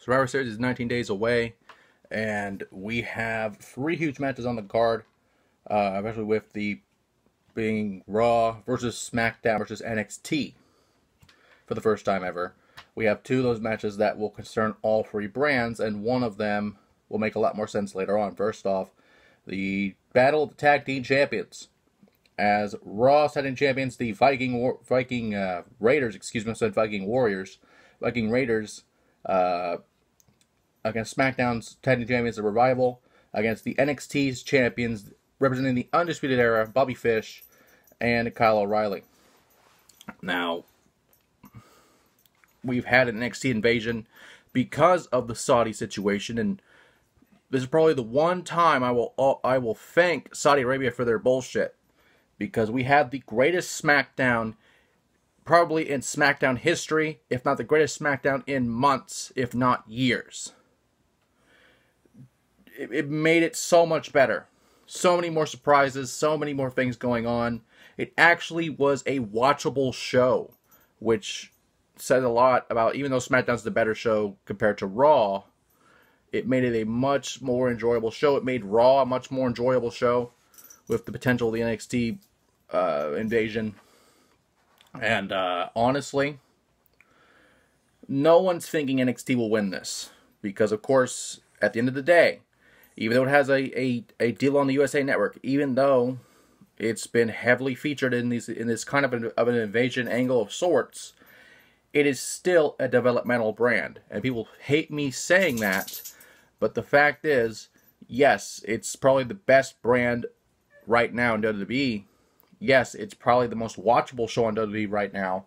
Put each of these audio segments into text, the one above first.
Survivor Series is 19 days away, and we have 3 huge matches on the card, especially with the being Raw versus SmackDown versus NXT for the first time ever. We have 2 of those matches that will concern all 3 brands, and one of them will make a lot more sense later on. First off, the Battle of the Tag Team Champions. As Raw Tag Team Champions, the Viking Raiders against SmackDown's Tag Team Champions, the Revival, against the NXT's champions, representing the Undisputed Era, Bobby Fish and Kyle O'Reilly. Now, we've had an NXT invasion because of the Saudi situation, and this is probably the one time I will thank Saudi Arabia for their bullshit, because we had the greatest SmackDown probably in SmackDown history, if not the greatest SmackDown in months, if not years. It made it so much better. So many more surprises, so many more things going on. It actually was a watchable show, which said a lot about, even though SmackDown's the better show compared to Raw, it made it a much more enjoyable show. It made Raw a much more enjoyable show with the potential of the NXT invasion. And honestly, no one's thinking NXT will win this, because of course, at the end of the day, even though it has a deal on the USA Network, even though it's been heavily featured in this kind of an invasion angle of sorts, it is still a developmental brand. And people hate me saying that, but the fact is, yes, it's probably the best brand right now in WWE. Yes, it's probably the most watchable show on WWE right now,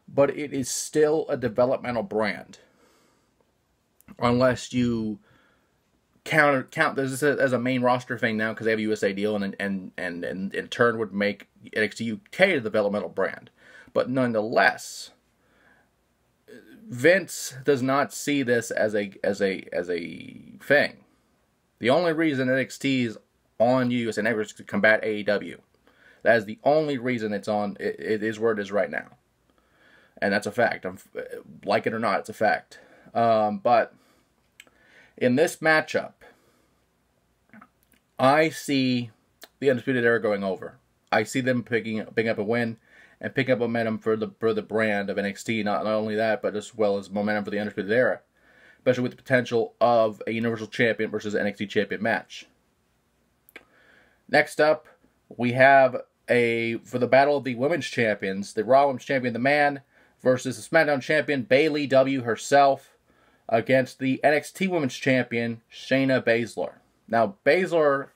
but it is still a developmental brand. Unless you count this as a main roster thing now, because they have a USA deal, and in turn would make NXT UK a developmental brand. But nonetheless, Vince does not see this as a thing. The only reason NXT is on USA Network is to combat AEW. That is the only reason it's on. It is where it is right now, and that's a fact. Like it or not, it's a fact. But in this matchup, I see the Undisputed Era going over. I see them picking up a win and picking up momentum for the brand of NXT. Not only that, but as well as momentum for the Undisputed Era, especially with the potential of a Universal Champion versus NXT Champion match. Next up, we have for the Battle of the Women's Champions, the Raw Women's Champion, The Man, versus the SmackDown Champion, Bayley W. herself, against the NXT Women's Champion, Shayna Baszler. Now, Baszler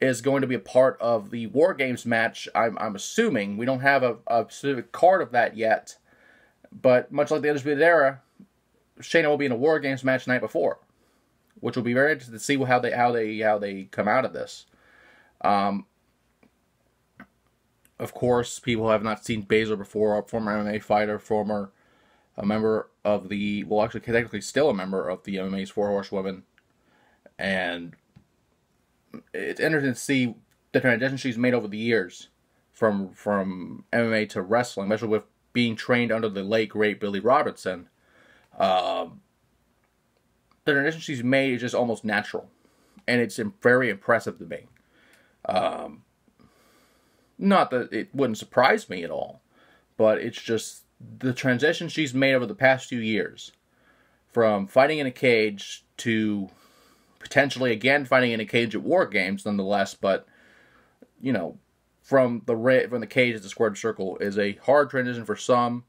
is going to be a part of the War Games match, I'm assuming. We don't have a specific card of that yet, but much like the Undisputed Era, Shayna will be in a War Games match the night before, which will be very interesting to see how they come out of this. Of course, people have not seen Baszler before, a former MMA fighter, a member of the, well, actually technically still a member of the MMA's Four Horsewomen, and it's interesting to see the transition she's made over the years from MMA to wrestling, especially with being trained under the late great Billy Robinson. The transition she's made is just almost natural, and it's very impressive to me. Not that it wouldn't surprise me at all, but it's just the transition she's made over the past few years, from fighting in a cage to potentially again fighting in a cage at War Games, nonetheless. But you know, from the cage to the squared circle is a hard transition for some,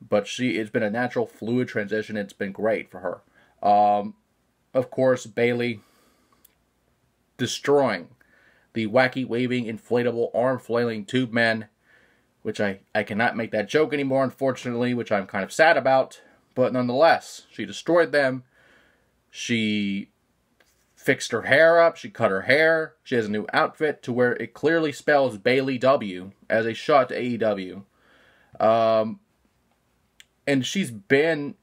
but it's been a natural, fluid transition. It's been great for her. Of course, Bayley destroying the wacky, waving, inflatable, arm-flailing tube men, which I cannot make that joke anymore, unfortunately, which I'm kind of sad about. But nonetheless, she destroyed them. She fixed her hair up. She cut her hair. She has a new outfit to where it clearly spells Bayley W as a shot to AEW. And she's been,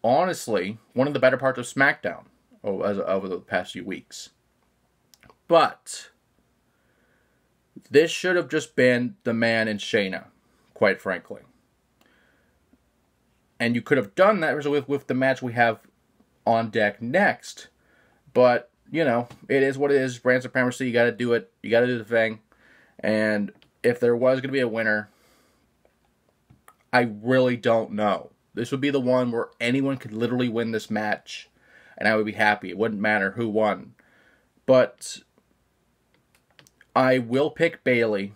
honestly, one of the better parts of SmackDown over the past few weeks. But this should have just been The Man and Shayna, quite frankly. And you could have done that with the match we have on deck next. But, you know, it is what it is. Brand supremacy, you got to do it. You got to do the thing. And if there was going to be a winner, I really don't know. This would be the one where anyone could literally win this match, and I would be happy. It wouldn't matter who won. But I will pick Bayley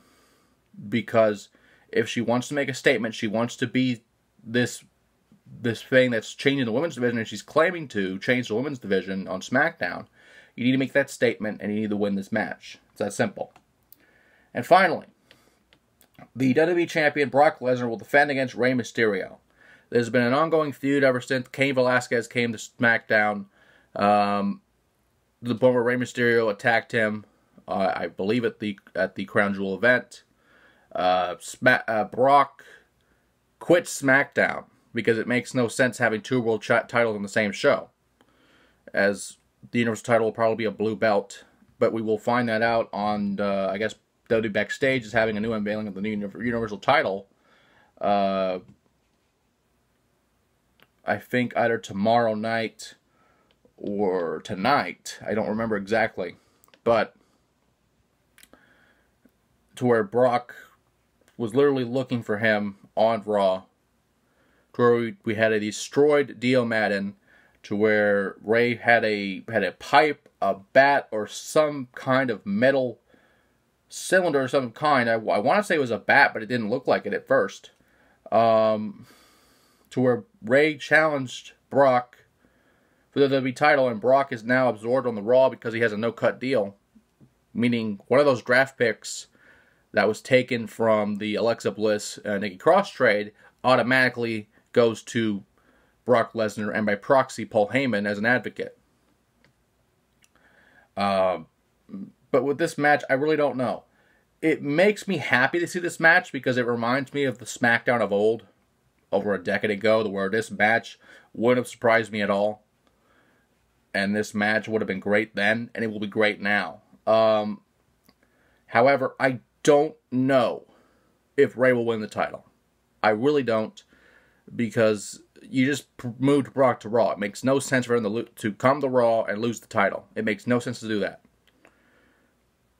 because if she wants to make a statement, she wants to be this thing that's changing the women's division, and she's claiming to change the women's division on SmackDown, you need to make that statement, and you need to win this match. It's that simple. And finally, the WWE Champion Brock Lesnar will defend against Rey Mysterio. There's been an ongoing feud ever since Cain Velasquez came to SmackDown. The point where Rey Mysterio attacked him, I believe at the Crown Jewel event. Brock quit SmackDown because it makes no sense having two world titles on the same show. As the Universal title will probably be a blue belt, but we will find that out on, I guess, WWE Backstage is having a new unveiling of the new Universal title. I think either tomorrow night or tonight. I don't remember exactly. But to where Brock was literally looking for him on Raw. To where we had a destroyed Dio Madden. To where Ray had a pipe, a bat, or some kind of metal cylinder of some kind. I want to say it was a bat, but it didn't look like it at first. To where Ray challenged Brock for the WWE title, and Brock is now absorbed on the Raw because he has a no-cut deal. Meaning, one of those draft picks that was taken from the Alexa Bliss Nikki Cross trade automatically goes to Brock Lesnar, and by proxy, Paul Heyman as an advocate. But with this match, I really don't know. It makes me happy to see this match because it reminds me of the SmackDown of old, over a decade ago, where this match wouldn't have surprised me at all. And this match would have been great then, and it will be great now. However, I don't know if Ray will win the title. I really don't, because you just moved Brock to Raw. It makes no sense for him to come to Raw and lose the title. It makes no sense to do that.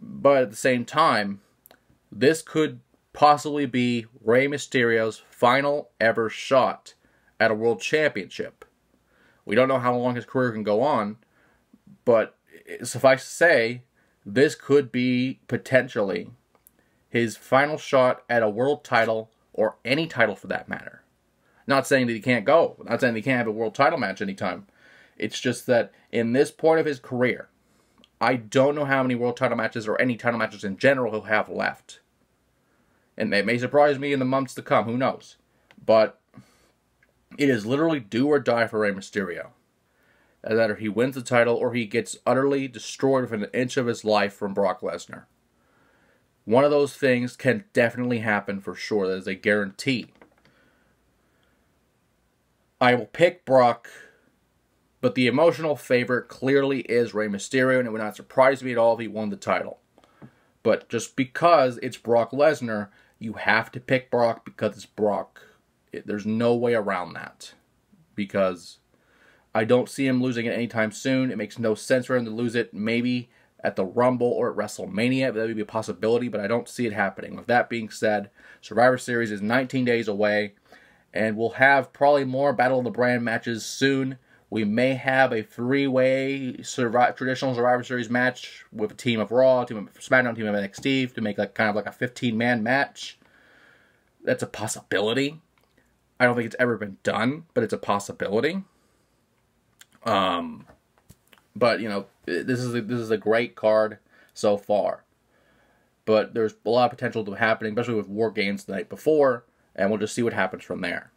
But at the same time, this could possibly be Rey Mysterio's final ever shot at a world championship. We don't know how long his career can go on, but suffice to say, this could be potentially his final shot at a world title, or any title for that matter. Not saying that he can't go. Not saying that he can't have a world title match anytime. It's just that in this point of his career, I don't know how many world title matches or any title matches in general he'll have left. And it may surprise me in the months to come. Who knows? But it is literally do or die for Rey Mysterio. Either he wins the title or he gets utterly destroyed within an inch of his life from Brock Lesnar. One of those things can definitely happen for sure. That is a guarantee. I will pick Brock, but the emotional favorite clearly is Rey Mysterio, and it would not surprise me at all if he won the title. But just because it's Brock Lesnar, you have to pick Brock because it's Brock. There's no way around that. Because I don't see him losing it anytime soon. It makes no sense for him to lose it maybe at the Rumble or at WrestleMania. That would be a possibility, but I don't see it happening. With that being said, Survivor Series is 19 days away, and we'll have probably more Battle of the Brand matches soon. We may have a three-way traditional Survivor Series match with a team of Raw, team of SmackDown, team of NXT to make kind of like a 15-man match. That's a possibility. I don't think it's ever been done, but it's a possibility. But you know, this is a great card so far. But there's a lot of potential to happening, especially with War Games the night before, and we'll just see what happens from there.